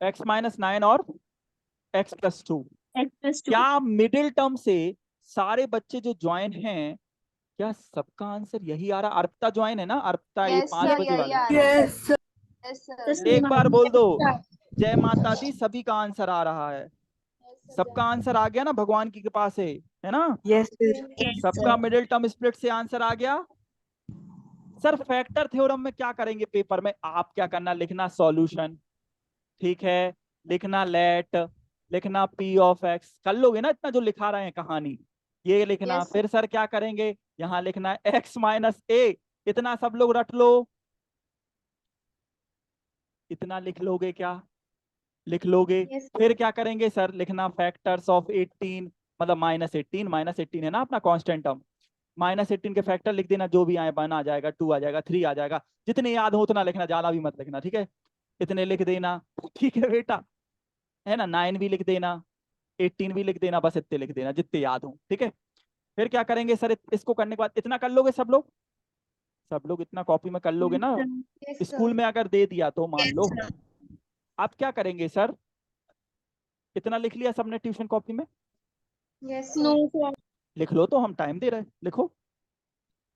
x minus 9 और x plus 2। क्या middle term से सारे बच्चे जो ज्वाइन हैं, क्या सबका आंसर यही आ रहा? अर्पिता ज्वाइन है ना? अर्पिता ये यस 5 सर, बजे यही वाले। आ रहा है सर। Yes sir. एक बार बोल दो जय माता दी, सभी का आंसर आ रहा है। सबका आंसर आ गया ना भगवान की कृपा से, है ना? Yes sir. सबका मिडिल टर्म स्प्लिट से आंसर आ गया। सर फैक्टर थ्योरम में क्या करेंगे पेपर में? आप क्या करना, लिखना सॉल्यूशन, ठीक है, लिखना लेट, लिखना पी ऑफ एक्स, कर लोगे ना इतना जो लिखा रहे हैं कहानी, ये लिखना। यस फिर सर क्या करेंगे, यहाँ लिखना एक्स माइनस ए, इतना सब लोग रट लो। इतना लिख लोगे क्या? लिख लोगे। यस फिर क्या करेंगे सर, लिखना फैक्टर्स ऑफ 18, मतलब -18, -18 है ना अपना कांस्टेंट टर्म, -18 के फैक्टर लिख देना, जो भी आए, 1 आ जाएगा, 2 आ जाएगा, 3 आ जाएगा, जितने याद हो उतना लिखना, ज्यादा भी मत लिखना, ठीक है? इतने लिख देना, ठीक है बेटा, है ना? 9 भी लिख देना, 18 भी लिख देना, बस इतने लिख देना जितने याद हो, ठीक है? फिर क्या करेंगे सर, इसको करने के बाद इतना कर लोगे सब लोग? सब लोग इतना कॉपी में कर लोगे ना? Yes school sir. में अगर दे दिया तो मान लो। आप क्या करेंगे सर, इतना लिख लिया सबने ट्यूशन कॉपी में? Yes no sir. सर। लिख लो, तो हम टाइम दे रहे हैं, लिखो।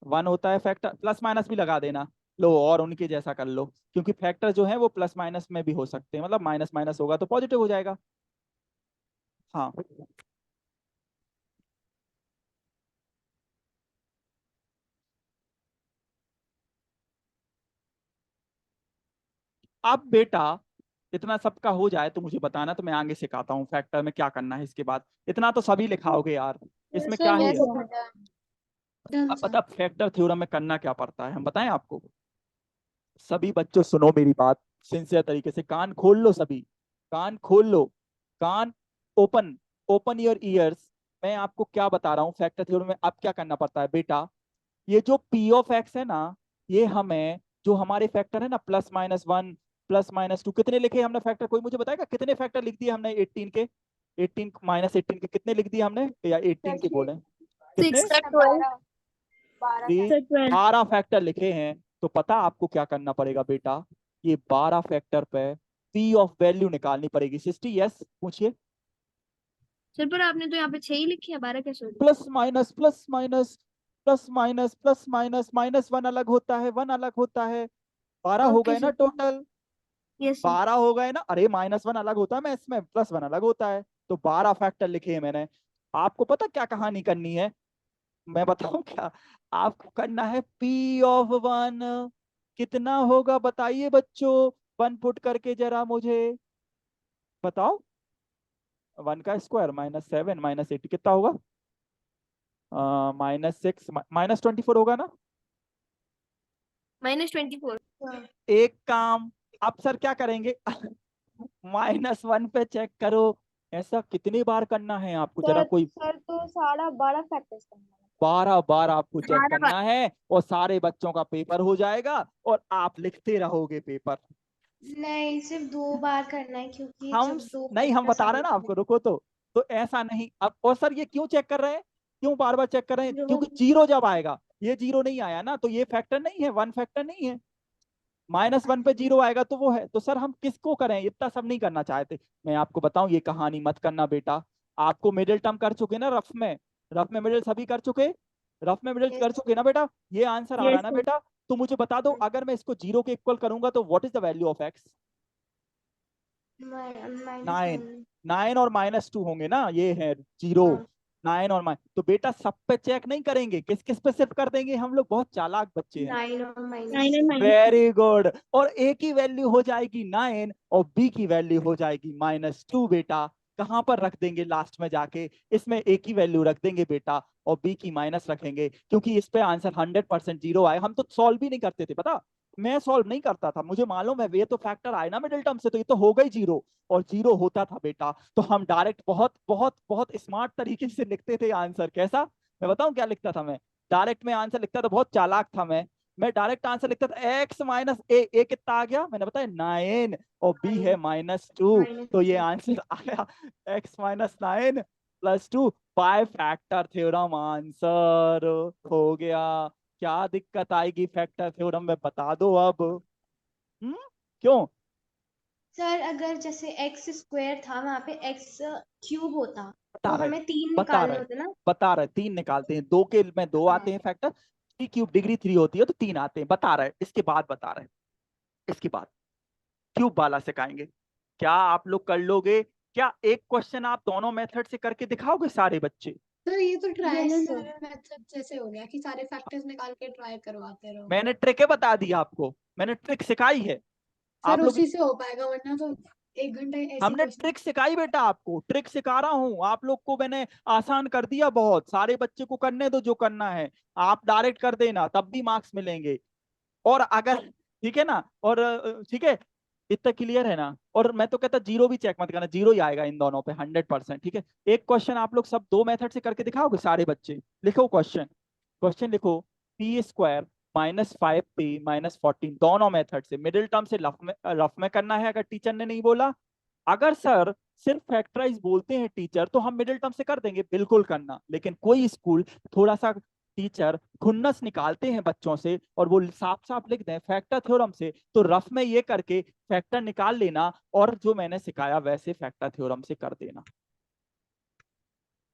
1 होता है फैक्टर, प्लस माइनस भी लगा देना, लो और उनके जैसा कर लो, क्योंकि फैक्टर जो है वो प्लस माइनस में भी हो सकते हैं, मतलब माइनस माइनस होगा तो पॉजिटिव हो जाएगा। हाँ, अब बेटा इतना सबका हो जाए तो मुझे बताना, तो मैं आगे सिखाता हूँ फैक्टर में क्या करना है इसके बाद। इतना तो सभी लिखाओगे यार, इसमें क्या सर ही हो है? यस गया। सर। डन अब सर। पता फैक्टर थ्योरम में करना क्या पड़ता है, हम बताएं आपको? सभी बच्चों सुनो मेरी बात सिंसियर तरीके से, कान खोल लो सभी, कान खोल लो, कान ओपन, ओपन योर ईयर्स। मैं आपको क्या बता रहा हूँ फैक्टर थ्योरम में। अब क्या करना पड़ता है बेटा, ये जो पी ऑफ एक्स है ना, ये हमें, जो हमारे फैक्टर है ना, +-1 +-2, कितने लिखे हमने फैक्टर? कोई मुझे बताएगा कितने फैक्टर लिख दिए हमने 18 के? 18 -18 के कितने लिख दिए हमने, या 18 के बोले कितने? 6 सर 12 12 12 3, सर 12। 12 फैक्टर लिखे हैं। तो पता आपको क्या करना पड़ेगा बेटा, ये 12 फैक्टर पे पी ऑफ वैल्यू निकालनी पड़ेगी। सिस्टी यस, पूछिए। सर पर आपने तो यहाँ पे 6 ही लिखी है, 12 कैसे हो गई? Plus minus plus minus plus minus plus minus, -1 अलग होता है, 1 अलग होता है, 12 हो ओके गए ना सर। टोटल? Yes sir. 12 हो गए ना? अरे -1 अलग होता है मैं इसमें, +1 अलग होता है, तो 12 फैक्टर लिखे हैं मैंने। आपको पता क्या कहानी करनी है, मैं बताऊं क्या? आपको करना है P(1) कितना होगा बताइए बच्चों, 1 पुट करके जरा मुझे बताओ। 1 का स्क्वायर -7 -80 कितना होगा? -6 -24 होगा ना? -24। एक काम, अब सर क्या करेंगे -1 पे चेक करो। ऐसा कितनी बार करना है आपको, जरा सर कोई? सर तो सारा 12 फैक्टर्स करना है। 12 बार आपको चेक 12 बार। करना है, और सारे बच्चों का पेपर हो जाएगा, और आप लिखते रहोगे पेपर। नहीं, सिर्फ 2 बार करना है, क्योंकि हम जब 2 नहीं, हम फैक्टर्स बता रहे आए हैं ना थे। आपको, रुको तो ऐसा नहीं। अब और सर ये क्यों चेक कर रहे हैं, क्यों बार बार चेक कर रहे हैं? जो क्योंकि जीरो जब आएगा, ये जीरो नहीं आया ना, तो ये फैक्टर नहीं है, 1 फैक्टर नहीं है। -1 पे जीरो आएगा तो वो है। तो सर हम किसको करें, इतना सब नहीं करना चाहते। मैं आपको बताऊं, ये कहानी मत करना बेटा। आपको मिडिल टर्म कर चुके ना रफ में, रफ में मिडिल सभी कर चुके, रफ में मिडिल कर यस चुके ना बेटा? ये आंसर आ रहा यस है ना सर। बेटा? तो मुझे बता दो, अगर मैं इसको जीरो के इक्वल करूंगा तो what is the value of x? -9। 9, 9 और -2 होंगे ना, ये है जीरो। हाँ। 9 और माइन, तो बेटा सब पे चेक नहीं करेंगे, किस किस पे सिर्फ कर देंगे, हम लोग बहुत चालाक बच्चे हैं। 9 और 9 -2। और -2। Very good. और ए की वैल्यू हो जाएगी 9, और बी की वैल्यू हो जाएगी -2 बेटा। कहां पर रख देंगे लास्ट में जाके? इसमें ए की वैल्यू रख देंगे बेटा, और बी की माइनस रखेंगे, क्योंकि इस पे आंसर 100% जीरो आए। हम तो सॉल्व भी नहीं करते थे पता, मैं सॉल्व नहीं करता था, मुझे मालूम है ये तो फैक्टर आए ना मिडिल टर्म से, तो ये तो हो गई जीरो, और जीरो होता था बेटा। तो हम डायरेक्ट बहुत बहुत बहुत स्मार्ट तरीके से लिखते थे आंसर। कैसा, मैं बताऊं क्या लिखता था मैं? डायरेक्ट में आंसर लिखता था, बहुत चालाक था मैं डायरेक्ट आंसर लिखता था x माइनस ए कितना आ गया मैंने बताया 9, और b है -2, तो ये -2। आंसर आया x-9 + 2, 5 फैक्टर थ्योरम आंसर हो गया। क्या दिक्कत आएगी फैक्टर थ्योरम में, बता दो अब? क्यों? सर अगर जैसे एक्स स्क्वायर था वहां पे एक्स क्यूब होता तो बता रहे हमें 3 बता निकालने रहे होते ना। बता रहे 3 निकालते हैं, 2 के में 2 आते हैं फैक्टर, 3 क्यूब डिग्री 3 होती है तो 3 आते हैं, बता रहे। इसके बाद बता रहे, इसके बाद क्यूब वाला सिखाएंगे। क्या आप लोग कर लोगे? क्या एक क्वेश्चन आप दोनों मेथड से करके दिखाओगे सारे बच्चे? सर ये तो trial Yes, and sir. Error method जैसे हो गया कि सारे फैक्टर्स निकाल के ट्राई करवाते रहो। मैंने ट्रिक बता दी आपको, मैंने ट्रिक सिखाई है। सर आप लोग, उसी से हो पाएगा वरना तो 1 घंटे ऐसे हमने क्वेश्चन। ट्रिक सिखाई बेटा, आपको ट्रिक सिखा रहा हूं। आप लोग को मैंने आसान कर दिया बहुत, सारे बच्चे को करने दो जो करना है, आप डायरेक्ट कर देना तब भी मार्क्स मिलेंगे। और अगर ठीक है ना, और ठीक है, इतना क्लियर है ना? और मैं तो कहता जीरो भी चेक मत करना, जीरो ही आएगा इन दोनों पे 100%। ठीक है, एक क्वेश्चन आप लोग सब 2 मेथड से करके दिखाओगे सारे बच्चे? लिखो क्वेश्चन, क्वेश्चन लिखो। पी स्क्वायर -5p-14 दोनों मेथड से, मिडिल टर्म से रफ में करना है अगर टीचर ने नहीं बोला। अगर सर सिर्फ फैक्टराइज बोलते हैं टीचर तो हम मिडिल टर्म से कर देंगे, बिल्कुल करना। लेकिन कोई स्कूल थोड़ा सा टीचर खुन्नस निकालते हैं बच्चों से और वो साफ साफ लिख दें फैक्टर थ्योरम से, तो रफ में ये करके फैक्टर निकाल लेना और जो मैंने सिखाया वैसे फैक्टर थ्योरम से कर देना।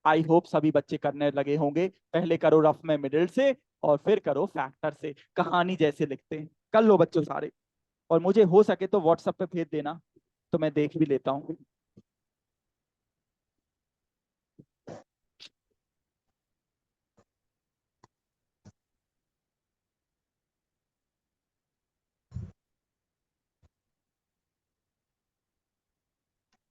आई होप सभी बच्चे करने लगे होंगे। पहले करो रफ में मिडिल से और फिर करो फैक्टर से, कहानी जैसे लिखते हैं। कर लो बच्चों सारे, और मुझे हो सके तो व्हाट्सएप पे भेज देना तो मैं देख भी लेता हूँ।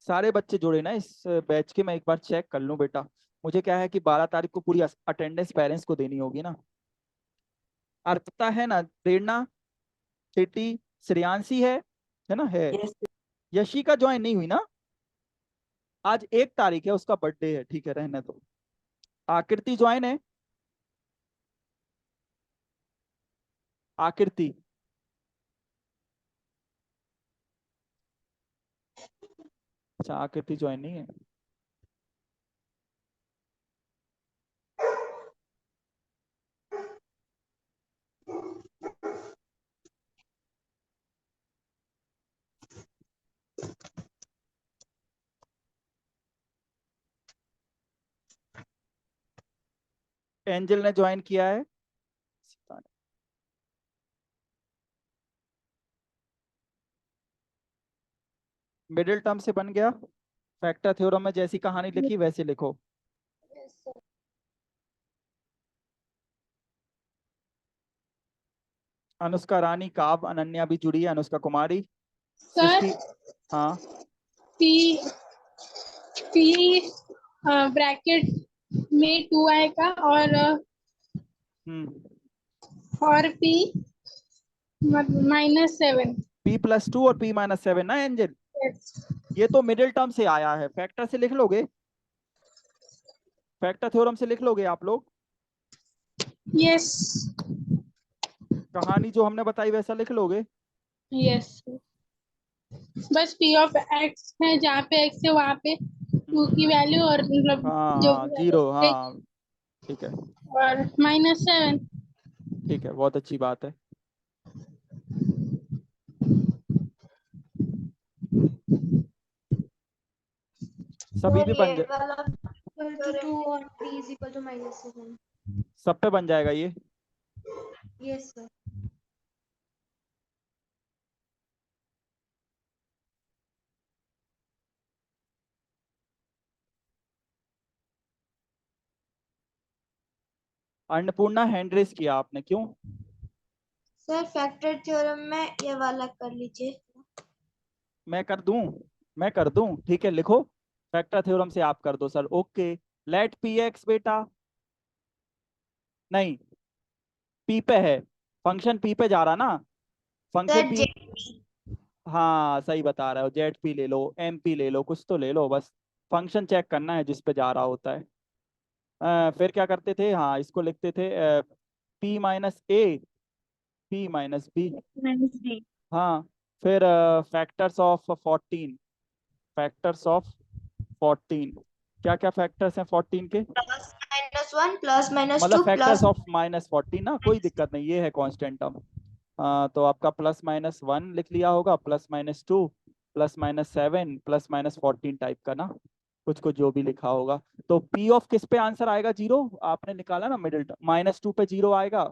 सारे बच्चे जुड़े ना इस बैच के, मैं एक बार चेक कर लूं बेटा। मुझे क्या है कि 12 तारीख को पूरी अटेंडेंस पेरेंट्स को देनी होगी ना। अर्पिता है ना, प्रेरणा, सिटी, श्रेयांशी है ना? है। यशिका ज्वाइन नहीं हुई ना? आज 1 तारीख है, उसका बर्थडे है। ठीक है, रहने दो। आकृति ज्वाइन है? आकृति, अच्छा आकृति ज्वाइन नहीं है। एंजल ने ज्वाइन किया है। मिडिल टर्म से बन गया। फैक्टर थ्योरम में जैसी कहानी लिखी वैसे लिखो। अनुष्का रानी, काव, अनन्या भी जुड़ी है, अनुष्का कुमारी, सर सृष्टि। हाँ, पी पी ब्रैकेट में 2 आएगा और पी -7। p+2 और p-7 ना एंजल? ये तो मिडिल टर्म से आया है, फैक्टर से लिख लोगे, फैक्टर थ्योरम से लिख लोगे आप लोग। यस कहानी जो हमने बताई वैसा लिख लोगे। यस बस p ऑफ x है, जहाँ पे x है वहाँ पे 2 की वैल्यू और मतलब हाँ जो हाँ, भी जीरो, value है, हाँ ठीक है, और -7। ठीक है, बहुत अच्छी बात है। सभी पे बन जाए, -2 और 3 = -7। सब पे बन जाएगा ये। Yes sir. Annapurna hand raise किया आपने, क्यों? सर फैक्टर थ्योरम में ये वाला कर लीजिए। मैं कर दूं, मैं कर दूं, ठीक है, लिखो। फैक्टर थ्योरम से आप कर दो sir, okay. Let P X बेटा, नहीं, पी पे है, फंक्शन पी पे जा रहा ना, फंक्शन सर पी। हाँ सही बता रहे हो, जेड पी ले लो, एम पी ले लो, कुछ तो ले लो, बस फंक्शन चेक करना है जिस पे जा रहा होता है। फिर क्या करते थे, हाँ इसको लिखते थे p-a, p-b। -3। हाँ, फिर फैक्टर्स ऑफ 14, फैक्टर्स ऑफ 14, क्या क्या फैक्टर्स हैं 14 के? +-1 +-2 मतलब फैक्टर्स प्लस ऑफ -14 ना, कोई दिक्कत नहीं, ये है कांस्टेंट टर्म। तो आपका +-1 लिख लिया होगा, +-2, +-7 +-14 टाइप का ना, कुछ कुछ जो भी लिखा होगा। तो पी ऑफ किस पे आंसर आएगा? 0 आपने निकाला ना मिडिल टर्म, -2 पे 0 आएगा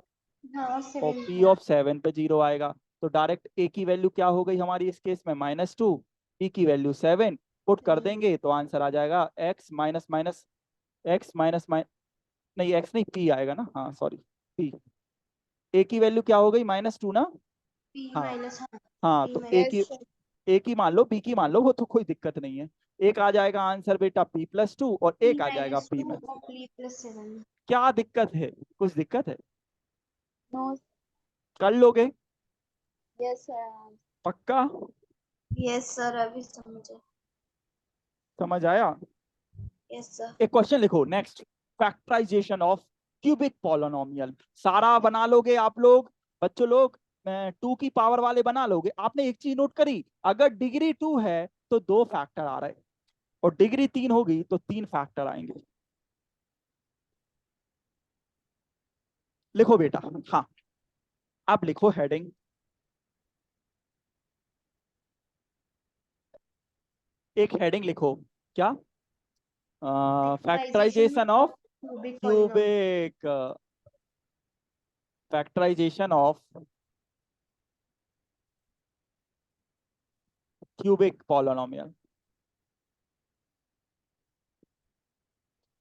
हाँ और 7 पी ऑफ 7 पे 0 आएगा। तो डायरेक्ट ए की वैल्यू क्या हो गई हमारी इस केस में? -2, पी की वैल्यू 7 पुट कर देंगे तो आंसर आ जाएगा x minus minus x minus नहीं x नहीं p आएगा ना, हाँ सॉरी p। a की वैल्यू क्या हो गई? -2 ना, p हाँ माइनस हाँ हाँ, p तो a माइनस की एक ही मान लो, बी की मान लो, वो तो कोई दिक्कत नहीं है। एक आ जाएगा आंसर बेटा p+2 और p एक आ जाएगा माइनस p 2 में। और p प्लस 7। क्या दिक्कत है? कुछ दिक्कत है? नो। कर लोगे? Yes sir. पक्का? यस सर, अभी समझे। समझ आया? Yes sir. एक क्वेश्चन लिखो next, factorization of cubic polynomial. सारा बना लोगे आप लोग, बच्चों लोग, 2 की पावर वाले बना लोगे। आपने एक चीज नोट करी, अगर डिग्री 2 है तो 2 फैक्टर आ रहे हैं, और डिग्री 3 होगी तो 3 फैक्टर आएंगे। लिखो बेटा, हाँ अब लिखो हेडिंग, एक हेडिंग लिखो, क्या? Factorization of cubic polynomial. Cubic, factorization of cubic polynomial.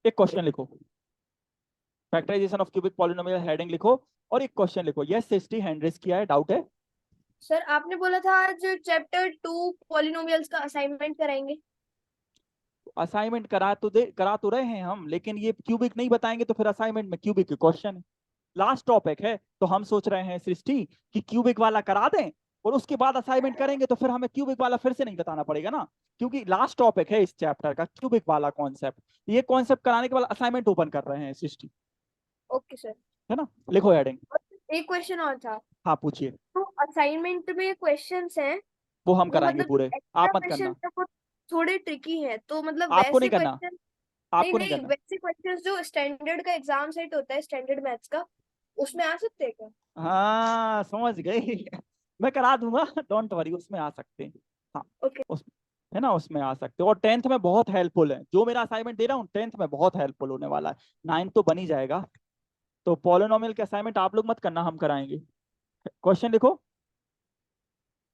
एक क्वेश्चन लिखो, factorization of cubic polynomial heading लिखो, और एक क्वेश्चन लिखो। यस सृष्टि, हैंड रेज किया है, डाउट है? सर आपने बोला था आज चैप्टर 2 पॉलिनोमियल्स का असाइनमेंट कराएंगे। असाइनमेंट करा तो रहे हैं हम, लेकिन ये क्यूबिक नहीं बताएंगे तो फिर असाइनमेंट में क्यूबिक के क्वेश्चन है। लास्ट टॉपिक है, तो हम सोच रहे हैं सृष्टि कि क्यूबिक वाला करा दें, और उसके बाद असाइनमेंट करेंगे तो फिर हमें क्यूबिक वाला फिर से नहीं बताना पड़ेगा ना, क्योंकि लास्ट टॉपिक है इस चैप्टर का क्यूबिक वाला कॉन्सेप्ट। ये कॉन्सेप्ट कराने के बाद असाइनमेंट ओपन कर रहे हैं सृष्टि, ओके सर। है ना? लिखो हेडिंग। एक क्वेश्चन और था, हाँ पूछिए। तो असाइनमेंट में क्वेश्चंस हैं, वो हम वो कराएंगे मतलब पूरे, एक्स्ट्रा आप मत क्वेश्चन करना। है वो थोड़े ट्रिकी हैं, तो मतलब आपको नहीं वैसे करना, क्वेश्चन। नहीं आपको नहीं नहीं, करना। वैसे क्वेश्चंस जो स्टैंडर्ड का एग्जाम सेट होता है स्टैंडर्ड मैथ्स का, उसमें आ सकते हैं क्या? हाँ समझ गई मैं करा दूंगा, डोंट वरी, उसमें आ सकते हैं। हाँ ओके। उस, है ना, उसमें आ सकते हैं। और 10th में बहुत हेल्पफुल है, जो मेरा असाइनमेंट दे रहा हूँ 10th में बहुत हेल्पफुल होने वाला है। 9th तो बन ही जाएगा। तो पॉलिनोमियल के असाइनमेंट आप लोग मत करना, हम कराएंगे। क्वेश्चन लिखो,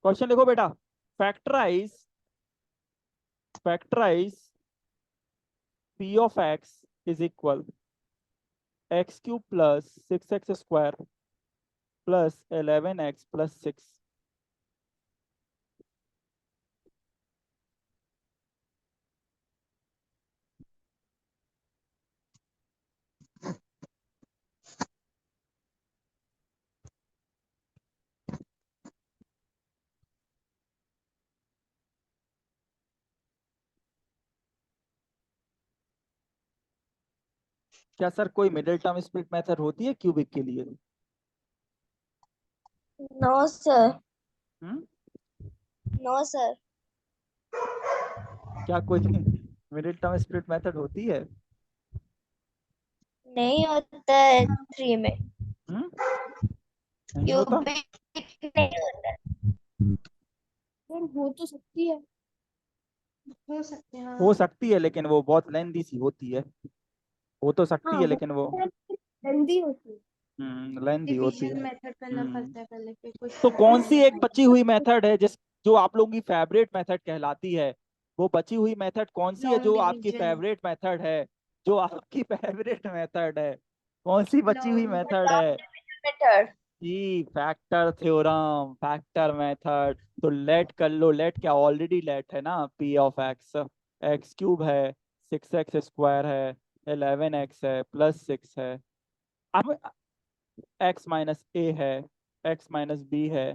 क्वेश्चन लिखो बेटा। Factorize, factorize P of X is equal x³ + 6x² + 11x + 6। क्या सर कोई मिडिल टर्म स्प्लिट मेथड होती है क्यूबिक के लिए? No sir. Hmm, no sir. क्या कोई मिडिल टर्म स्प्लिट मेथड होती है? नहीं होता है 3 में। हम्म, नहीं होता। क्यूबिक नहीं होता है। सर हो तो सकती है। हो सकते हैं हो हाँ। सकती है लेकिन वो बहुत लेंदी सी होती है। हो तो सकती हाँ है वो लेकिन वो हेल्दी होती है। लेंदी होती डिवीजन है। मेथड करना हम्म, पड़ता है पहले, फिर कुछ तो कौन सी एक फैक्टर। बची हुई मेथड है जिस, जो आप लोगों की फेवरेट मेथड कहलाती है? वो बची हुई मेथड कौन सी है लॉन्ग जो आपकी डिवीजन। फेवरेट मेथड है? जो आपकी फेवरेट मेथड है, कौन सी बची हुई लॉन्ग मेथड है? मेथड। जी फैक्टर थ्योरम, फैक्टर मेथड। तो लेट कर लो, लेट क्या, ऑलरेडी लेट है ना, पी ऑफ एक्स, x³ है, 6x² है, 11x है, +6 है। अब x-a है, x-b है,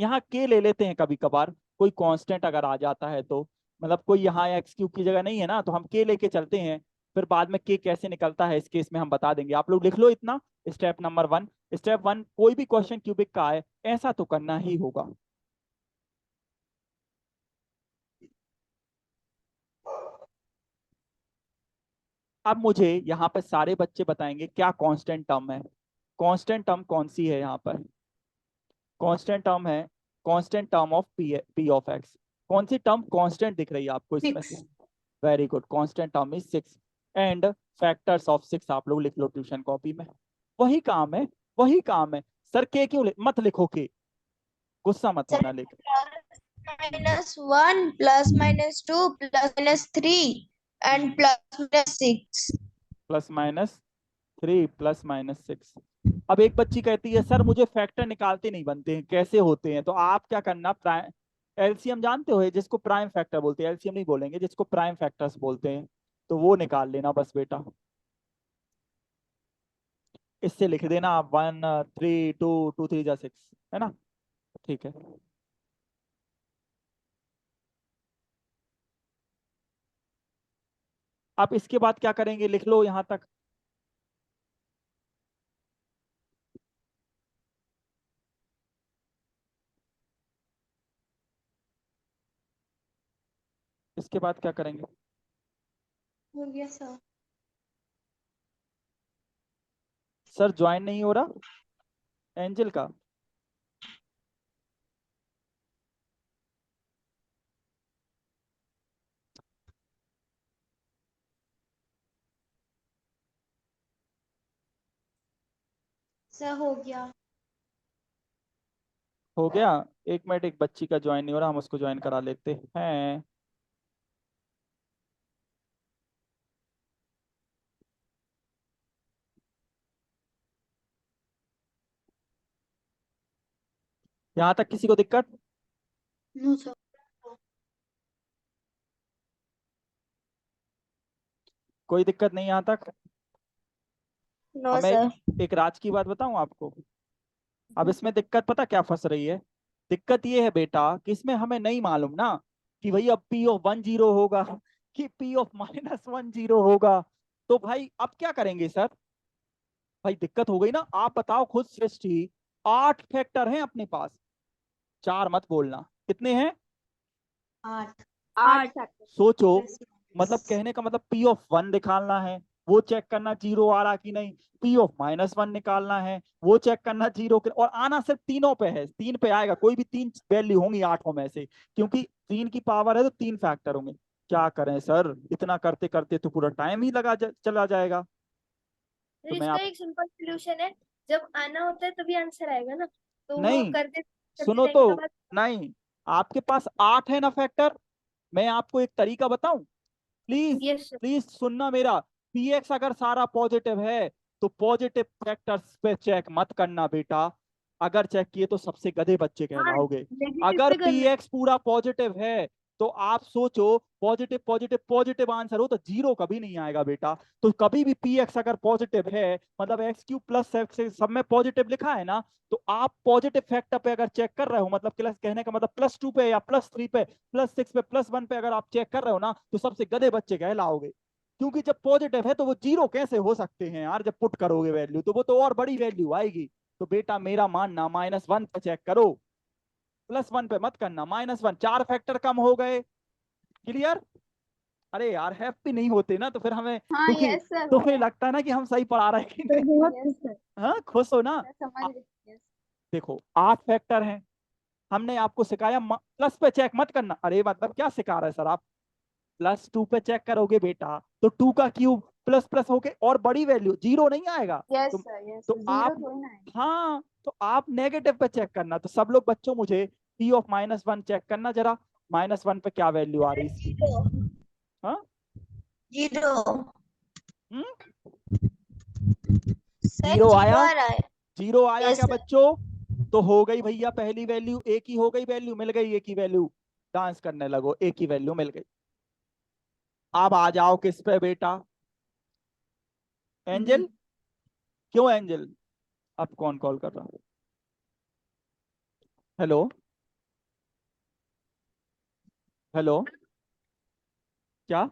यहाँ k ले लेते हैं कभी कभार, कोई कांस्टेंट अगर आ जाता है तो, मतलब कोई यहाँ x³ की जगह नहीं है ना, तो हम k लेके चलते हैं। फिर बाद में k कैसे निकलता है इस केस में हम बता देंगे, आप लोग लिख लो इतना। स्टेप नंबर 1, स्टेप 1, कोई भी क्वेश्चन क्यूबिक का आए ऐसा तो करना ही होगा। अब मुझे यहाँ पे सारे बच्चे बताएंगे क्या कांस्टेंट टर्म है। कांस्टेंट टर्म कौन सी है यहाँ पर? कांस्टेंट टर्म है, constant term of P of x. कौन सी टर्म कांस्टेंट दिख रही है आपको इसमें से? 6 very good, constant term is 6 and factors of 6 आप लोग लिख लो ट्यूशन कॉपी में। वही काम है, वही काम है सर। के क्यों मत लिखो के, गुस्सा मत होना। लिख -1 +-2 +-3 and +-6 +-3 +-6। अब एक बच्ची कहती है सर मुझे फैक्टर निकालते नहीं बनते हैं, कैसे होते हैं? तो आप क्या करना, प्राइम एलसीएम जानते हो, जिसको प्राइम फैक्टर बोलते हैं, एलसीएम नहीं बोलेंगे, जिसको प्राइम फैक्टर्स बोलते हैं, तो वो निकाल लेना बस बेटा। इससे लिख देना आप 1 3 2 2 3 जा 6, है ना? ठीक है। आप इसके बाद क्या करेंगे, लिख लो यहां तक। इसके बाद क्या करेंगे? हो गया सर। सर ज्वाइन नहीं हो रहा एंजल का? सर हो गया। हो गया। एक मिनट, एक बच्ची का ज्वाइन नहीं हो रहा, हम उसको ज्वाइन करा लेते हैं। यहाँ तक किसी को दिक्कत? No sir. कोई दिक्कत नहीं यहाँ तक? नो अब मैं सर। एक राज की बात बताऊं आपको। अब इसमें दिक्कत पता क्या फंस रही है? दिक्कत ये है बेटा कि इसमें हमें नहीं मालूम ना कि भाई अब P(1) 0 होगा कि P(-1) 0 होगा। तो भाई अब क्या करेंगे सर? भाई दिक्कत हो गई ना। आप बताओ खुद सृष्टि, 8 फैक्टर हैं अपने पास, 4 मत बोलना, कितने हैं? 8 8 सोचो, प्लस मतलब कहने का मतलब P(1) निकालना है, वो चेक करना 0 आ रहा कि नहीं। P(-1) निकालना है, वो चेक करना 0 और आना सिर्फ तीनों पे है, 3 पे आएगा। कोई भी 3 वैल्यू होंगी 8 में से, क्योंकि 3 की पावर है तो 3 फैक्टर होंगे। क्या करें सर, इतना करते करते तो पूरा टाइम ही चला जाएगा। तो तो मैं इसका आप एक सिंपल सोल्यूशन है, जब आना होता है तभी आंसर आएगा ना, तो वो नहीं, करते करते सुनो जाएंगे तो, तो बस। नहीं, आपके पास 8 है ना फैक्टर। मैं आपको एक तरीका बताऊं, प्लीज यस सर। प्लीज सुनना मेरा। पीएक्स अगर सारा पॉजिटिव है तो पॉजिटिव फैक्टर्स पे चेक मत करना बेटा। अगर चेक किए तो सबसे गधे बच्चे हाँ, कहलाओगे। नेगेटिव अगर पे करना है। पीएक्स पूरा पॉजिटिव है तो आप सोचो, पॉजिटिव पॉजिटिव पॉजिटिव आंसर हो तो 0 कभी नहीं आएगा बेटा। तो कभी भी पीएक्स अगर पॉजिटिव है, मतलब x³ प्लस एक्स सब में पॉजिटिव लिखा है ना, तो आप पॉजिटिव फैक्टर पे अगर चेक कर रहे हो, मतलब क्लास कहने का मतलब +2 पे या +3 पे +6 पे +1 पे अगर आप चेक कर रहे हो ना, तो सबसे गधे बच्चे कहलाओगे। क्योंकि जब पॉजिटिव है तो वो 0 कैसे हो सकते हैं यार? जब पुट करोगे वैल्यू तो वो तो और बड़ी वैल्यू आएगी। तो बेटा मेरा मानना -1 पे चेक करो, +1 पे मत करना। -1, 4 फैक्टर कम हो गए। क्लियर? अरे यार हैप्पी नहीं होते ना तो फिर हमें हाँ दुखी, यस सर तो हो फिर गया। लगता है ना कि हम सही पढ़ा रहे हैं कि नहीं। यस सर हाँ खुश हो ना? मैं समझ आ- गई। यस देखो 8 फैक्टर हैं, हमने आपको सिखाया प्लस पे चेक मत करना। अरे मतलब क्या सिखा रहे हैं सर आप? +2 पे चेक करोगे बेटा तो 2 का क्यूब प्लस प्लस होके और बड़ी वैल्यू 0 नहीं आएगा। यस तो, सर यस तो जीरो आप, थोड़ी ना है। हाँ तो आप नेगेटिव पे चेक करना। तो सब लोग बच्चों मुझे P(-1) चेक करना जरा, -1 पे क्या वैल्यू आ रही है इसकी? 0 हाँ 0 हम्म सर 0 0 आया? आ रहा है। 0 आया यस क्या सर। बच्चों? तो हो गई भैया पहली वैल्यू, एक ही हो गई वैल्यू, मिल गई एक ही वैल्यू। डांस करने लगो, एक ही वैल्यू मिल गई। अब आ जाओ किस पे बेटा? एंजल। क्यों एंजल? अब कौन कॉल कर रहा है? हेलो, हेलो, क्या?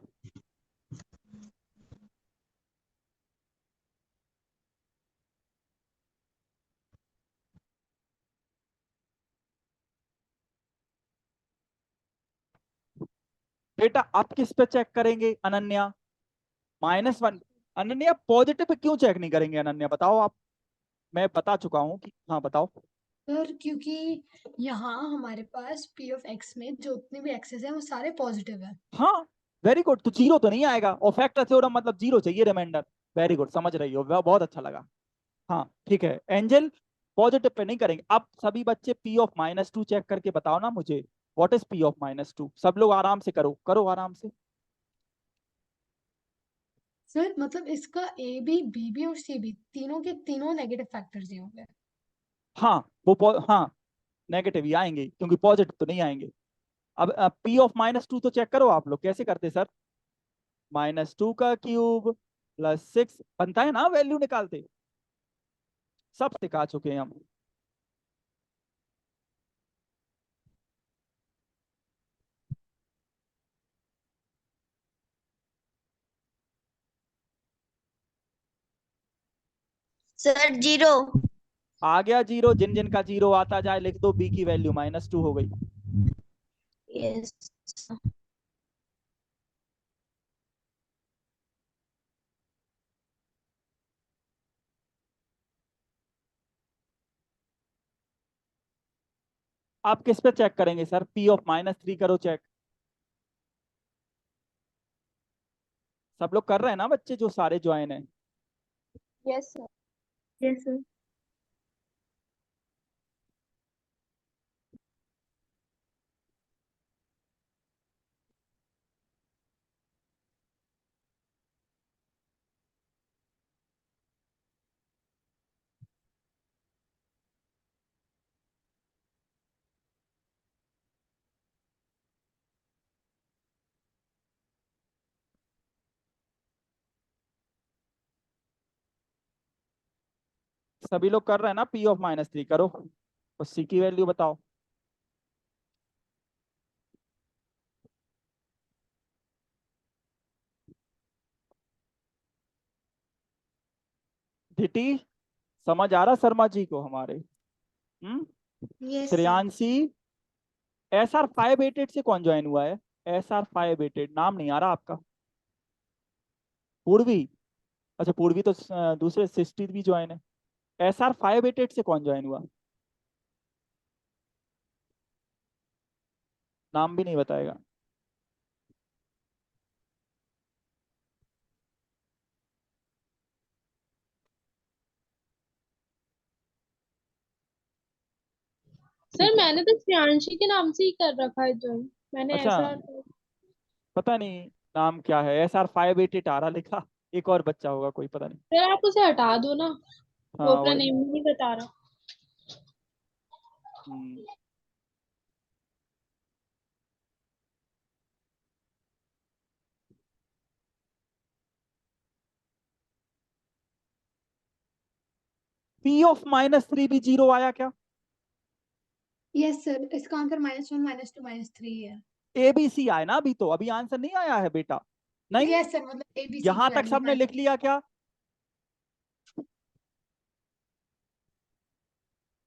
बेटा आप किस पे चेक करेंगे अनन्या? -1। अनन्या पॉजिटिव पे क्यों चेक नहीं करेंगे? अनन्या बताओ आप। मैं बता चुका हूं कि, हाँ बताओ। सर क्योंकि यहाँ हमारे पास पी ऑफ एक्स में जो उतने भी एक्सेस है वो सारे पॉजिटिव है। हाँ, वेरी गुड। तो जीरो तो नहीं आएगा, और फैक्टर थ्योरम मतलब जीरो चाहिए रिमाइंडर। वेरी गुड, समझ रही हो, बहुत अच्छा लगा। हाँ ठीक है एंजल, पॉजिटिव पे नहीं करेंगे। अब सभी बच्चे पी ऑफ -2 चेक करके बताओ ना मुझे, व्हाट इज पी ऑफ -2। सब लोग आराम से करो, करो आराम से। सर मतलब इसका ए बी बी बी और सी बी तीनों के तीनों नेगेटिव फैक्टर्स ही होंगे। हाँ हाँ, नेगेटिव ही आएंगे क्योंकि पॉजिटिव तो नहीं आएंगे। अब पी ऑफ -2 तो चेक करो आप लोग, कैसे करते सर? -2 का क्यूब +6 बनता है ना, वैल्यू निकालते। सब सिखा चुके हैं हम। Sir zero. आ गया जीरो, जिन जिन का जीरो आता जाए लिख दो, बी की वैल्यू -2 हो गई। यस। आप किस पे चेक करेंगे सर? पी ऑफ -3 करो चेक। सब लोग कर रहे हैं ना बच्चे जो सारे ज्वाइन है? Yes sir. Yes sir. सभी लोग कर रहे हैं ना? पी ऑफ -3 करो और सी की वैल्यू बताओ। धिटी, समझ आ रहा शर्मा जी को हमारे? हम्म। Yes sir. श्रेयांशी, SR588 से कौन ज्वाइन हुआ है? SR588 नाम नहीं आ रहा आपका। पूर्वी, अच्छा पूर्वी तो दूसरे सिस्टी भी ज्वाइन है। SR588 से कौन ज्वाइन हुआ? नाम भी नहीं बताएगा। सर ठीक है। मैंने तो श्रेयांशी के नाम से ही कर रखा है ज्वाइन। मैंने अच्छा, ऐसा पता नहीं नाम क्या है, SR588 आ रहा लिखा। एक और बच्चा होगा कोई, पता नहीं। सर आप उसे हटा दो ना, वो हाँ अपना वही। नेम नहीं बता रहा। हम्म। पी ऑफ -3 भी जीरो आया क्या? यस सर, इसका आंसर -1 -2 -3 है। ए बी सी आया ना अभी, तो अभी आंसर नहीं आया है बेटा। नहीं, यस सर, मतलब ए बी सी की यहां तक वैल्यू सबने लिख लिया क्या?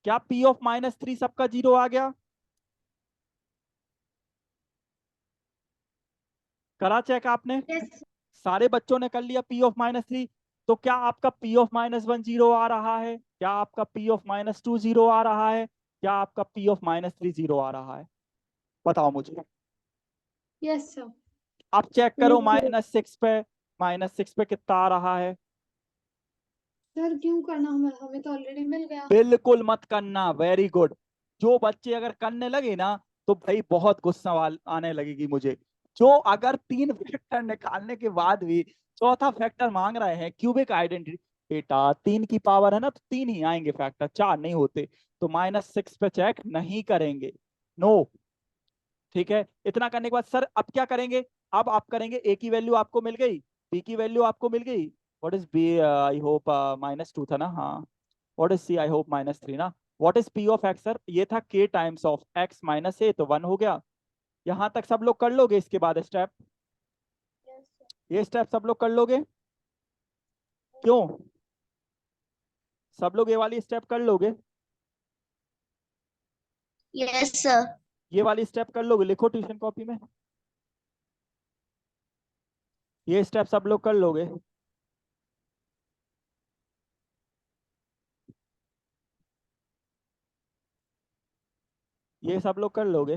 क्या पी ऑफ -3 सबका जीरो आ गया? करा चेक आपने? यस। सारे बच्चों ने कर लिया पी ऑफ -3। तो क्या आपका पी ऑफ -1 जीरो आ रहा है? क्या आपका पी ऑफ -2 जीरो आ रहा है? क्या आपका पी ऑफ -3 जीरो आ रहा है? बताओ मुझे। Yes sir. आप चेक करो -6 पे, -6 पे कितना आ रहा है। सर क्यों करना, हमें हमें तो ऑलरेडी मिल गया। बिल्कुल मत करना, वेरी गुड। जो बच्चे अगर करने लगे ना, तो भाई बहुत गुस्सा आने लगेगी मुझे। जो अगर 3 फैक्टर निकालने के बाद भी चौथा फैक्टर मांग रहे हैं, क्यूबिक आइडेंटिटी। बेटा 3 की पावर है ना, तो 3 ही आएंगे फैक्टर, 4 नहीं होते। तो -6 पे चेक नहीं करेंगे। नो। ठीक है, इतना करने के बाद सर अब क्या करेंगे? अब आप करेंगे, ए की वैल्यू आपको मिल गई, बी की वैल्यू आपको मिल गई। What is B? I hope -2 था ना, हाँ। What is C? I hope -3 ना। What is P of X sir? ये था k times of x -a, तो 1 हो गया। यहां तक सब लोग कर लोगे? इसके बाद स्टेप, ये स्टेप सब लोग कर लोगे? क्यों? सब लोग ये वाली स्टेप कर लोगे? Yes sir. ये वाली स्टेप कर लोगे? लिखो ट्यूशन कॉपी में, ये स्टेप सब लोग कर लोगे? ये सब लोग कर लोगे?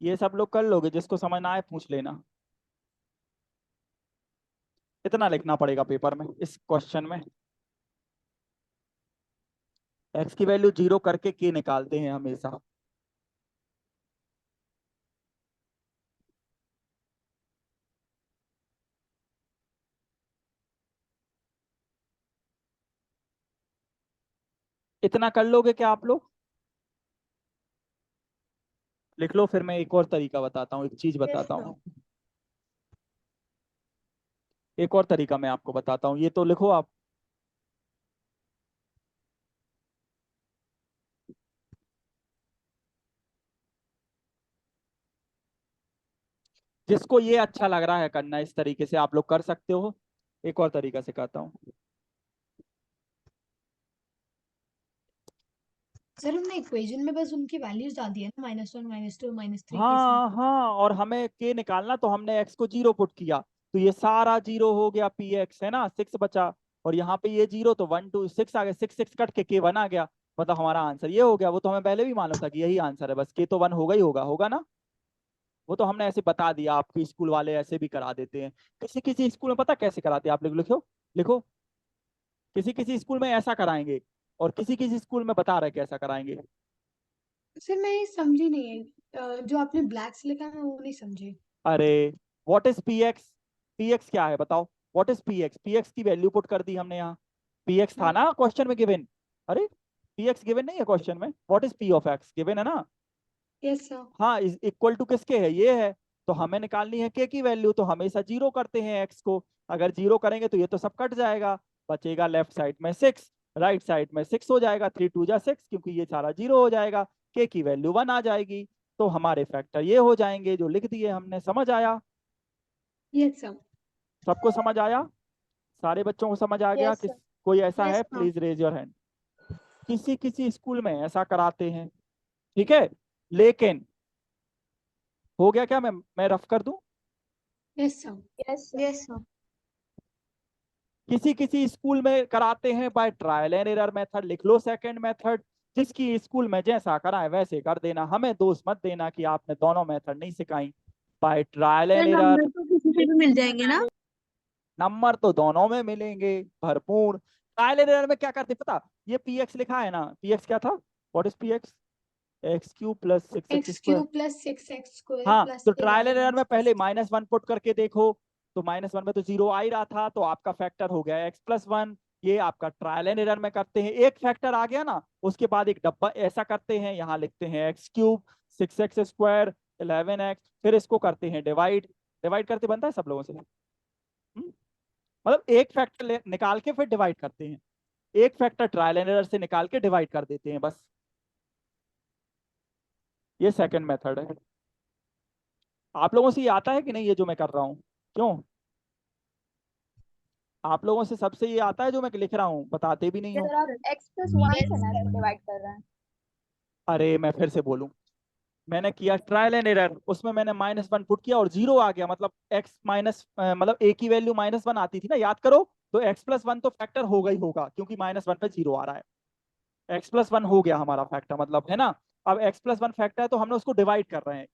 ये सब लोग कर लोगे? जिसको समझ ना आए पूछ लेना। इतना लिखना पड़ेगा पेपर में इस क्वेश्चन में। एक्स की वैल्यू 0 करके के निकालते हैं हमेशा। इतना कर लोगे क्या आप लोग? लिख लो, फिर मैं एक और तरीका बताता हूँ, एक चीज बताता हूँ। एक और तरीका मैं आपको बताता हूँ, ये तो लिखो आप। जिसको ये अच्छा लग रहा है करना इस तरीके से आप लोग कर सकते हो। एक और तरीका सिखाता हूँ। सर हमने इक्वेशन में बस उनकी वैल्यूज डाल दी है ना, -1 -2 -3 किसमें। हाँ हाँ, और हमें के निकालना, तो हमने एक्स को 0 पुट किया, तो ये सारा 0 हो गया, पी एक्स है ना, 6 बचा। और यहाँ पे ये 0, तो 1 2 6 आ गया, 6 6 कट के 1 आ गया। मतलब हमारा आंसर ये हो गया। वो तो हमें पहले भी मालूम था कि यही आंसर है, बस के तो 1 होगा ही होगा, होगा ना। वो तो हमने ऐसे बता दिया, आपके स्कूल वाले ऐसे भी करा देते हैं। किसी किसी स्कूल में पता कैसे कराते हैं, आप लोग लिखो। लिखो, किसी किसी स्कूल में ऐसा कराएंगे, और किसी किसी स्कूल में बता रहे कैसा कराएंगे। सर मैं ये समझी नहीं है, जो आपने ब्लैक से लिखा है मैं वो नहीं समझी। अरे, what is P x? P x क्या है बताओ? What is P x? P x की वैल्यू पुट कर दी हमने यहाँ। पी एक्स था ना क्वेश्चन में गिवन। अरे, पी एक्स गिवन नहीं है क्वेश्चन में? What is P of x given है ना। Yes sir. हाँ, इज इक्वल टू किसके है, ये है। तो हमें निकालनी है के की वैल्यू, तो हमेशा 0 करते हैं एक्स को। अगर 0 करेंगे तो ये तो सब कट जाएगा, बचेगा लेफ्ट साइड में 6, राइट साइड में 6 हो जाएगा, 3 2 जा 6, क्योंकि ये सारा 0 हो जाएगा। के की वैल्यू 1 आ जाएगी। तो हमारे फैक्टर ये हो जाएंगे जो लिख दिए हमने। समझ आया? Yes sir. सबको समझ आया? सारे बच्चों को समझ आ गया? यस किस सर। कोई ऐसा यस है? Sir. Please raise your hand. किसी किसी स्कूल में ऐसा कराते हैं, ठीक है। लेकिन हो गया क्या, मैं रफ कर दूं? Yes sir. Yes sir. Yes sir. किसी किसी स्कूल में कराते हैं by trial and error method. लिख लो सेकंड मेथड। जिसकी स्कूल में जैसा कराए वैसे कर देना, हमें दोष मत देना कि आपने दोनों मेथड नहीं सिखाई। By trial and error. Number तो किसी से भी मिल जाएंगे ना। नंबर तो दोनों में मिलेंगे भरपूर। ट्रायल एंड एरर में क्या करते पता? ये पी एक्स लिखा है ना, पी एक्स क्या था? What is P x? X cube plus 6x x square. Cube plus 6x² हाँ, प्लस तो ट्रायल एंड एरर 11x में प्लस पहले -1 पुट करके देखो। तो -1 में तो 0 आ ही रहा था, तो आपका फैक्टर हो गया x+1। ये आपका ट्रायल एंड एरर में करते हैं, एक फैक्टर आ गया ना, उसके बाद एक डब्बा ऐसा करते हैं, यहाँ लिखते हैं एक्स क्यूब 6x² 11x, फिर इसको करते हैं डिवाइड। डिवाइड करते बनता है सब लोगों से? मतलब एक फैक्टर निकाल के फिर डिवाइड करते हैं। एक फैक्टर ट्रायल एंड एरर से निकाल के डिवाइड कर देते हैं बस। ये सेकंड मेथड है। आप लोगों से ये आता है कि नहीं, ये जो मैं कर रहा हूँ? क्यों? आप लोगों से सबसे ये आता है जो मैं लिख रहा हूँ? बताते भी नहीं हो। सर आप x+1 से ना डिवाइड कर रहे हैं। अरे मैं फिर से बोलूं, मैंने किया ट्रायल एंड एरर, उसमें मैंने -1 पुट किया और 0 आ गया, मतलब x माइनस मतलब a की वैल्यू -1 आती थी ना, याद करो। तो x+1 तो फैक्टर होगा ही होगा, क्योंकि -1 पे 0 आ रहा है। x+1 हो गया हमारा फैक्टर, मतलब है ना। अब x+1 फैक्टर है, तो हमने उसको डिवाइड कर रहे हैं।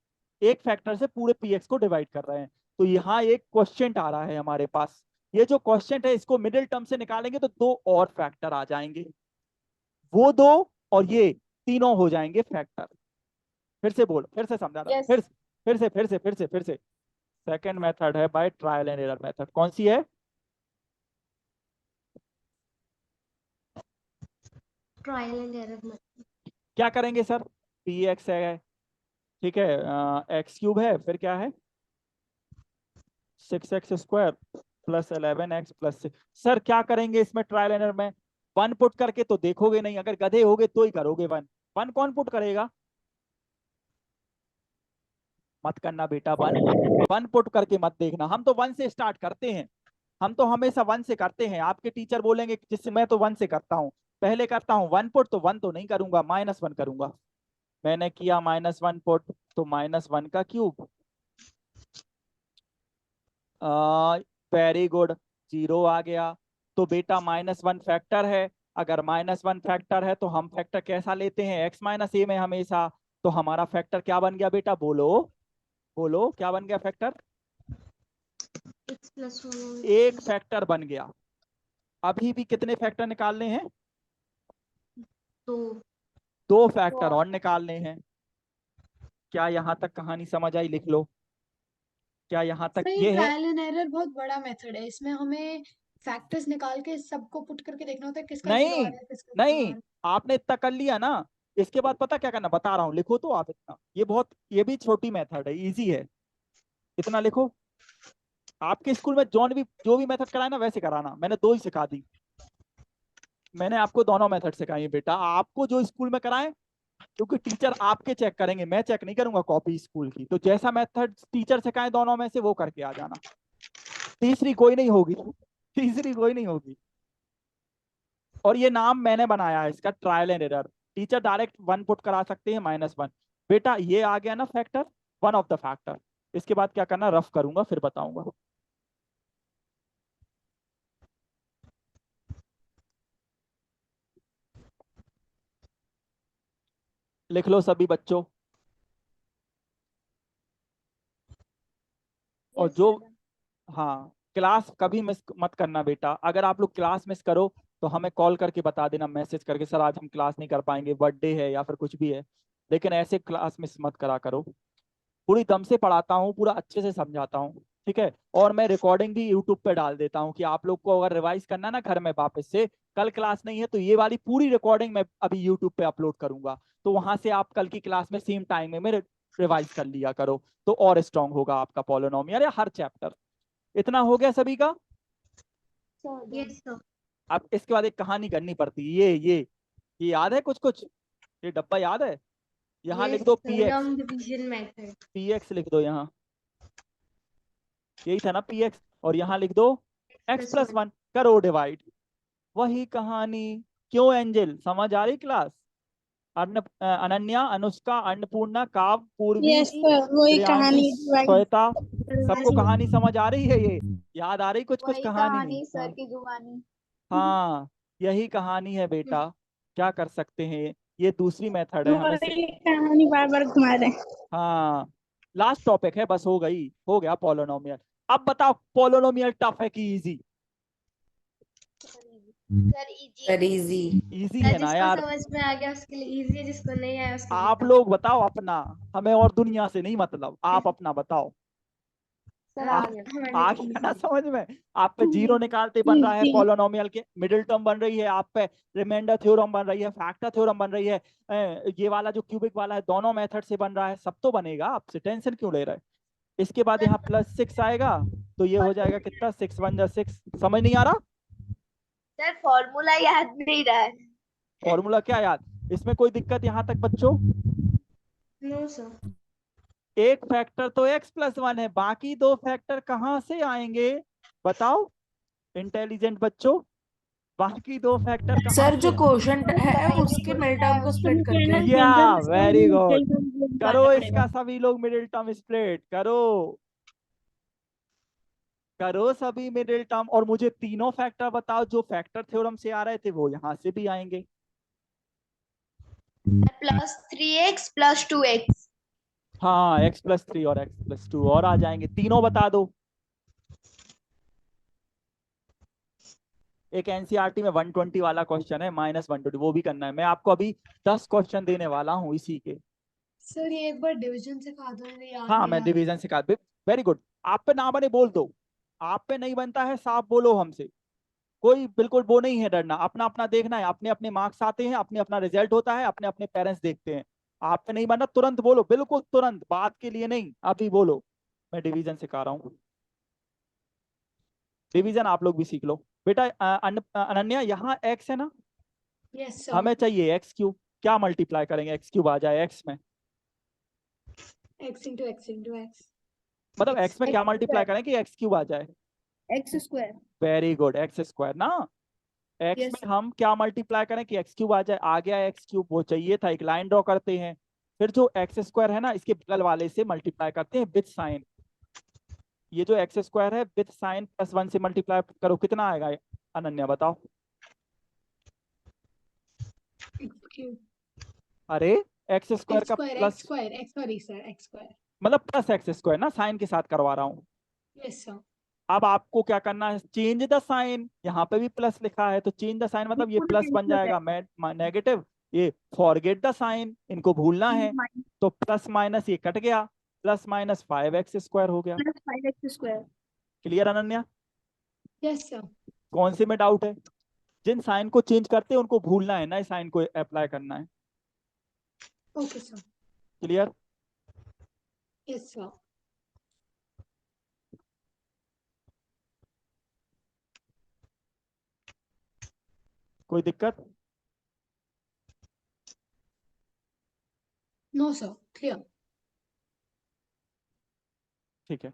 एक फैक्टर से पूरे px को डिवाइड कर रहे हैं। तो यहाँ एक क्वेश्चन आ रहा है हमारे पास। ये जो क्वेश्चन है, इसको मिडिल टर्म से निकालेंगे तो दो और फैक्टर आ जाएंगे। वो दो और ये तीनों हो जाएंगे फैक्टर। फिर से बोल, फिर से समझा रहा, यस। फिर से। सेकंड मेथड है by trial and error method. कौन सी है? ट्रायल एंड एरर में। क्या करेंगे सर? पी एक्स है, ठीक है, एक्स क्यूब है, फिर क्या है? 6x² plus 11x plus 6। Sir क्या करेंगे इसमें ट्रायल एंड एरर में? 1 पुट करके तो देखोगे नहीं, अगर गधे होगे तो ही करोगे 1। 1 कौन पुट करेगा? मत करना बेटा 1। 1 पुट करके मत देखना, हम तो 1 से स्टार्ट करते हैं। हम तो हमेशा 1 से करते हैं। आपके टीचर बोलेंगे जिससे मैं तो 1 से करता हूँ, पहले करता हूँ 1 पुट, तो 1 तो नहीं करूंगा, -1 करूंगा। मैंने किया -1 पुट, तो -1 का क्यूब। वेरी गुड, 0 आ गया। तो बेटा -1 फैक्टर है, अगर -1 फैक्टर है तो हम फैक्टर कैसा लेते हैं, x - a में हमेशा। तो हमारा फैक्टर क्या बन गया बेटा, बोलो बोलो क्या बन गया फैक्टर, x plus 1 एक फैक्टर बन गया। अभी भी कितने फैक्टर निकालने हैं, तो 2 फैक्टर और निकालने हैं। क्या यहाँ तक कहानी समझ आई, लिख लो। क्या यहाँ तक सर ये ये है, ट्रायल एंड एरर बहुत बड़ा मेथड है, इसमें हमें फैक्टर्स निकाल के सबको पुट करके देखना होता है किसका जीरो आ नहीं रहा है किसका जीरो आ नहीं, रहा है। आपने इतना कर लिया ना, इसके बाद पता क्या करना, बता रहा हूँ, लिखो तो आप इतना, ये भी छोटी मेथड है, इजी है, इतना लिखो। आपके स्कूल में जो भी मेथड कराए ना वैसे कराना, मैंने 2 ही सिखा दी, मैंने आपको दोनों मेथड सिखाई है बेटा, आपको जो स्कूल में कराएं, क्योंकि टीचर आपके चेक करेंगे, मैं चेक नहीं करूंगा कॉपी स्कूल की, तो जैसा मेथड टीचर सिखाए दोनों में से वो करके आ जाना, तीसरी कोई नहीं होगी, तीसरी कोई नहीं होगी। और ये नाम मैंने बनाया है इसका, trial and error. Teacher direct 1 put करा सकते हैं, -1। बेटा ये आ गया ना factor, one of the factor. इसके बाद क्या करना, रफ करूंगा फिर बताऊंगा। लिख लो सभी बच्चों। और Yes, जो, sir. हाँ, क्लास कभी मिस मत करना बेटा, अगर आप लोग क्लास मिस करो तो हमें कॉल करके बता देना, मैसेज करके, सर आज हम क्लास नहीं कर पाएंगे, बर्थडे है या फिर कुछ भी है, लेकिन ऐसे क्लास मिस मत करा करो। पूरी दम से पढ़ाता हूँ, पूरा अच्छे से समझाता हूँ, ठीक है। और मैं रिकॉर्डिंग भी यूट्यूब पे डाल देता हूँ कि आप लोग को अगर रिवाइज करना है ना घर में वापस से, कल क्लास नहीं है तो ये वाली पूरी रिकॉर्डिंग मैं अभी यूट्यूब पे अपलोड करूंगा, तो वहां से आप कल की क्लास में सेम टाइम में रिवाइज कर लिया करो, तो और स्ट्रांग होगा आपका पॉलिनोमियल या हर चैप्टर। इतना हो गया सभी का। Yes sir. अब इसके बाद एक कहानी करनी पड़ती है, ये याद है कुछ कुछ, ये डब्बा याद है, यहाँ लिख यस दो sir, px, long division method. px लिख दो यहाँ, यही था ना px, और यहाँ लिख दो x प्लस प्लस 1, करो डिवाइड। वही कहानी, क्यों एंजल, समझ आ रही क्लास। अनन्या, अनुष्का, अन्नपूर्णा, काव, पूर्वी, यस सर, वही श्रेयांशी, कहानी divide। श्वेता, सबको कहानी समझ आ रही है, ये याद आ रही कुछ कुछ वही कहानी। कहानी सर हाँ की जुबानी। हाँ, यही कहानी है बेटा, क्या कर सकते हैं, ये दूसरी मेथड है हमें वही कहानी बार बार घुमा रहे हैं। हाँ, लास्ट टॉपिक है बस, हो गई, हो गया पॉलिनोमियल। अब बताओ पॉलिनोमियल टफ है कि easy, sir easy. Very easy. Easy sir है ना जिसको यार। समझ में आ गया उसके लिए इजी है, जिसको नहीं आया उसके लिए आप tough। लोग बताओ अपना, हमें और दुनिया से नहीं मतलब, आप अपना बताओ। सर आ, आ गया। हमारे आ लिए गया ना easy। समझ में। आप पे जीरो निकालते बन रहा है जी। पॉलिनोमियल के, मिडिल टर्म बन रही है आप पे, रिमाइंडर थ्योरम बन रही है, फैक्टर थ्योरम बन रही है, ये वाला जो क्यूबिक वाला है दोनों मेथड से बन रहा है, सब तो बनेगा, आपसे टेंशन क्यों ले रहे हैं। इसके बाद यहाँ +6 आएगा, तो ये हो जाएगा कितना, 6 1 जा 6, समझ नहीं आ रहा, सर फॉर्मूला याद नहीं रहा है। फॉर्मूला क्या याद, इसमें कोई दिक्कत यहाँ तक बच्चों। No sir. एक फैक्टर तो x प्लस 1 है, बाकी 2 फैक्टर कहाँ से आएंगे, बताओ इंटेलिजेंट बच्चों, बाकी 2 फैक्टर कहाँ सर से। जो क्वोशंट है उसके मिड टर्म को स्प्लिट करके। या वेरी गुड, करो पड़ेगा। इसका सभी लोग मिडिल टर्म स्प्लिट करो, करो सभी मिडिल टर्म, और मुझे तीनों फैक्टर बताओ जो फैक्टर थ्योरम से आ रहे थे वो यहाँ से भी आएंगे। +3x +2x। हाँ, x+3 और x+2 और आ जाएंगे, तीनों बता दो। एक एनसीईआरटी में 120 वाला क्वेश्चन है, -120, वो भी करना है, मैं आपको अभी 10 क्वेश्चन देने वाला हूँ इसी के। सर ये एक बार डिवीजन सिखा दो, मुझे याद हाँ नहीं मैं रहा। डिवीजन सिखा, वेरी गुड, आप पे ना बने बोल दो, आप पे नहीं बनता है साफ बोलो हमसे, कोई बिल्कुल वो नहीं है डरना, अपना अपना देखना है, अपने अपने मार्क्स आते हैं, अपने अपना रिजल्ट होता है, अपने अपने पेरेंट्स देखते हैं, आप पे नहीं बनना, तुरंत बोलो, बिल्कुल तुरंत, बात के लिए नहीं, अभी बोलो, मैं डिवीजन सिखा रहा हूँ, डिवीजन आप लोग भी सीख लो बेटा। अनन्या यहाँ x है ना, यस सर। हमें चाहिए x क्यूब, क्या मल्टीप्लाई करेंगे x क्यूब आ जाए x में, x इंटू एक्स मतलब x में क्या मल्टीप्लाई करें कि x क्यूब आ जाए, x²। Very good, x square ना, x यस में हम क्या मल्टीप्लाई करें कि x क्यूब आ जाए, आ गया x क्यूब, वो चाहिए था, एक लाइन ड्रॉ करते हैं, फिर जो एक्स स्क्वायर है ना इसके बगल वाले से मल्टीप्लाई करते हैं विथ साइन। ये जो एक्स स्क्वायर है विथ साइन +1 से मल्टीप्लाई करो, कितना आएगा अनन्या बताओ। अरे एक्स स्क्वायर का प्लस मतलब प्लस एक्स स्क्वायर ना, साइन के साथ करवा रहा हूँ। Yes sir. अब आपको क्या करना है, चेंज द साइन। यहाँ पे भी प्लस लिखा है तो चेंज द साइन मतलब ये प्लस बन जाएगा नेगेटिव, ये फॉरगेट द साइन, इनको भूलना है। तो प्लस माइनस ये कट गया, प्लस माइनस 5x² हो गया। +5x²। Clear Ananya? Yes sir. कौन से में डाउट है? जिन साइन को चेंज करते हैं उनको भूलना है, नए साइन को अप्लाई करना है। Okay sir. Clear? Yes sir. कोई दिक्कत? No sir, clear. ठीक है।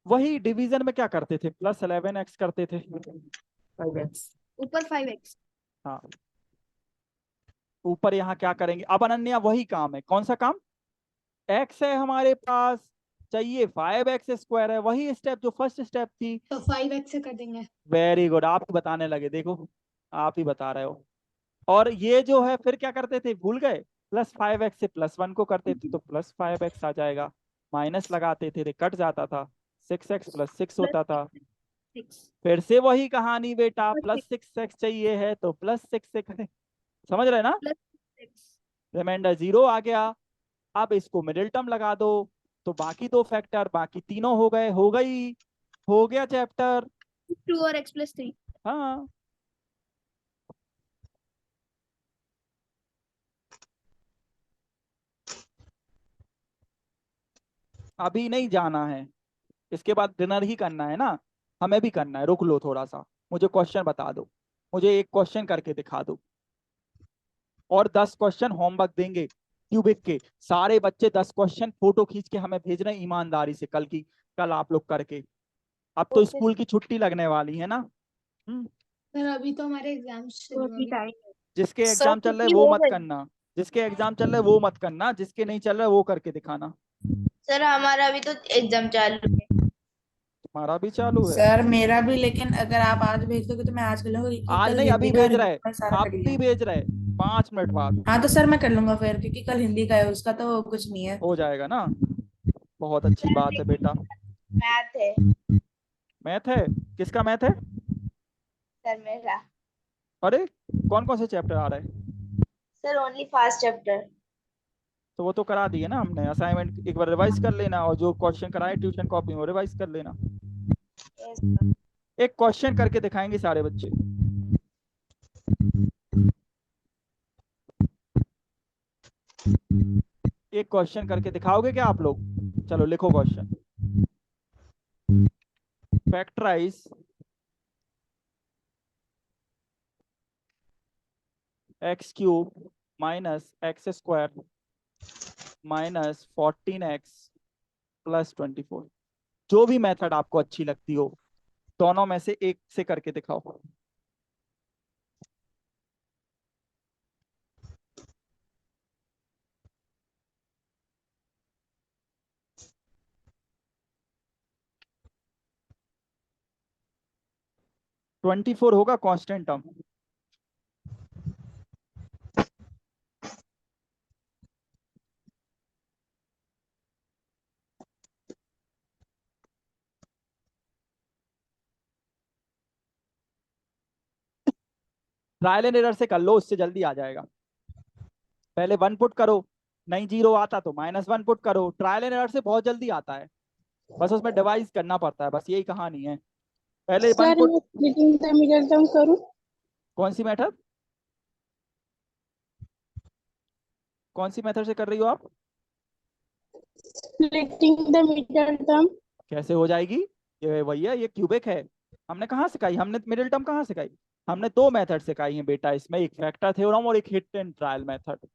वही डिवीजन में क्या करते थे, +11x करते थे, 5x। ऊपर 5x। हाँ, ऊपर यहाँ क्या करेंगे अब अनन्या, वही काम है। कौन सा काम? x है हमारे पास, चाहिए 5x² है, वही स्टेप जो फर्स्ट स्टेप थी। तो 5x से कर देंगे। वेरी गुड, आप ही बताने लगे, देखो आप ही बता रहे हो। और ये जो है फिर क्या करते थे, भूल गए? +5x से +1 को करते थे तो +5x आ जाएगा, माइनस लगाते थे तो कट जाता था, 6x + 6 होता था। 6। फिर से वही कहानी बेटा, +6x चाहिए है तो +6 से करें, समझ रहे ना? +6। रिमाइंडर 0 आ गया। अब इसको मिडिल टर्म लगा दो तो बाकी दो फैक्टर, बाकी तीनों हो गए, हो गई, हो गया चैप्टर। 2 और x + 3। हाँ, अभी नहीं जाना है, इसके बाद डिनर ही करना है ना, हमें भी करना है। रुक लो थोड़ा सा, मुझे क्वेश्चन बता दो, मुझे एक क्वेश्चन करके दिखा दो, और 10 क्वेश्चन होमवर्क देंगे क्यूबिक के। सारे बच्चे 10 क्वेश्चन फोटो खींच के हमें भेज रहे हैं ईमानदारी से, कल की कल आप लोग करके। अब तो स्कूल की छुट्टी लगने वाली है ना। सर अभी तो हमारे एग्जाम्स चल रहे हैं। टाइम। जिसके एग्जाम चल रहे हैं वो मत करना, जिसके एग्जाम चल रहे हैं वो मत करना, जिसके नहीं चल रहा है वो करके दिखाना। सर हमारा अभी तो एग्जाम चालू है। तुम्हारा भी चालू है? सर मेरा भी, लेकिन अगर आप आज भेज दोगे तो मैं आज कर लूंगा, क्योंकि आज कल नहीं, हिंदी अभी का भेज रहे, मैं सारा कर लिया अभी है। भेज रहे, 5 मिनट बाद हाँ तो सर मैं कर लूंगा फिर, क्योंकि कल हिंदी का है, उसका तो कुछ नहीं है। हो जाएगा ना। बहुत अच्छी बात है बेटा। मैथ है मैथ है? किसका मैथ है? सर मेरा। अरे कौन कौन से चैप्टर आ रहे हैं? Sir only first chapter. तो वो तो करा दिए ना हमने, असाइनमेंट एक बार रिवाइज कर लेना, और जो क्वेश्चन कराए ट्यूशन कॉपी में रिवाइज कर लेना। एक क्वेश्चन करके दिखाएंगे सारे बच्चे। एक क्वेश्चन करके दिखाओगे क्या आप लोग? चलो लिखो question. Factorise x³ - x² - 14x + 24। जो भी मेथड आपको अच्छी लगती हो, दोनों में से एक से करके दिखाओ। ट्वेंटी 24 होगा constant term. Trial and error से कर लो, उससे जल्दी आ जाएगा। पहले 1 पुट करो, नहीं 0 आता तो -1 पुट करो। ट्रायल एंड एरर से बहुत जल्दी आता है, बस उसमें डिवाइस करना पड़ता है, बस यही कहानी है। पहले 1 सर पुट। मैं स्प्लिटिंग द मिडल टर्म करूं? कौन सी मेथड, कौन सी मेथड से कर रही हो आप? Splitting the middle term. कैसे हो जाएगी? ये भैया ये क्यूबिक है, हमने कहाँ सिखाई? हमने मिडिल टर्म कहाँ सिखाई? हमने 2 मेथड सिखाई हैं बेटा इसमें, एक फैक्टर थ्योरम और एक hit and trial method.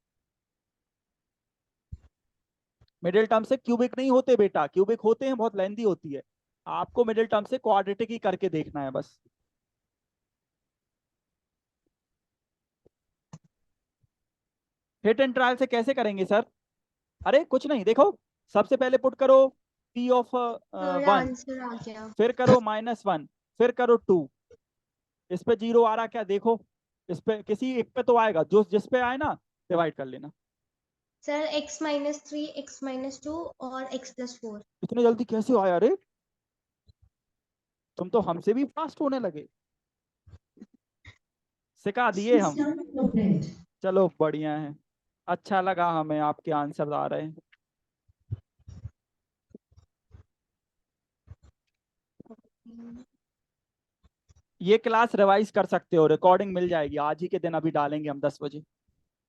Middle term से क्यूबिक नहीं होते बेटा, क्यूबिक होते हैं बहुत लेंदी होती है। आपको मिडिल टर्म से क्वाड्रेटिक ही करके देखना है बस। हिट एंड ट्रायल से कैसे करेंगे सर? अरे कुछ नहीं, देखो सबसे पहले पुट करो p ऑफ तो ये 1, आंसर आ गया। फिर करो -1, फिर करो 2। इस पे 0 आ रहा क्या देखो, इस पे किसी एक पे तो आएगा, जो जिस पे आए ना डिवाइड कर लेना। सर x-3 x-2 और x+4। इतने जल्दी कैसे आया? अरे तुम तो हमसे भी फास्ट होने लगे, सिखा दिए हम। चलो बढ़िया है, अच्छा लगा हमें आपके आंसर आ रहे हैं। ये क्लास रिवाइज कर सकते हो, रिकॉर्डिंग मिल जाएगी आज ही के दिन, अभी डालेंगे हम 10 बजे।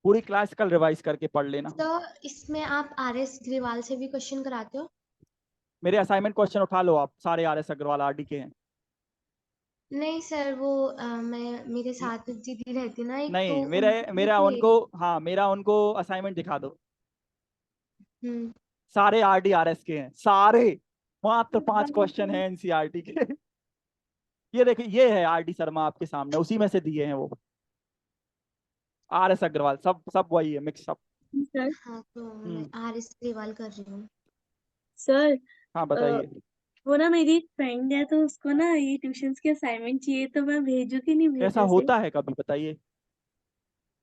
पूरी क्लास कल रिवाइज करके पढ़ लेना। तो इसमें आप RS ग्रेवाल से भी क्वेश्चन कराते हो? मेरे असाइनमेंट क्वेश्चन उठा लो आप, सारे RS अग्रवाल RD के हैं। नहीं सर, वो मैं मेरे साथ दीदी रहती ना एक, तो नहीं उनके मेरा लिए। उनको, हाँ मेरा उनको असाइनमेंट दिखा दो, हम्म। सारे RD RS के हैं सारे, मात्र 5 क्वेश्चन हैं NCERT के। ये देखिए, ये है RD शर्मा आपके सामने, उसी में से दिए हैं वो। RS अग्रवाल सब सब वही है, मिक्स अप। सर हाँ तो मैं RS ग्रेवाल कर रही हूँ। सर हाँ बताइए। वो ना मेरी एक फ्रेंड है, तो उसको ना ये ट्यूशंस के असाइनमेंट चाहिए, तो मैं भेजू कि नहीं ऐसा भेजू उसे? होता है कभी? बताइए।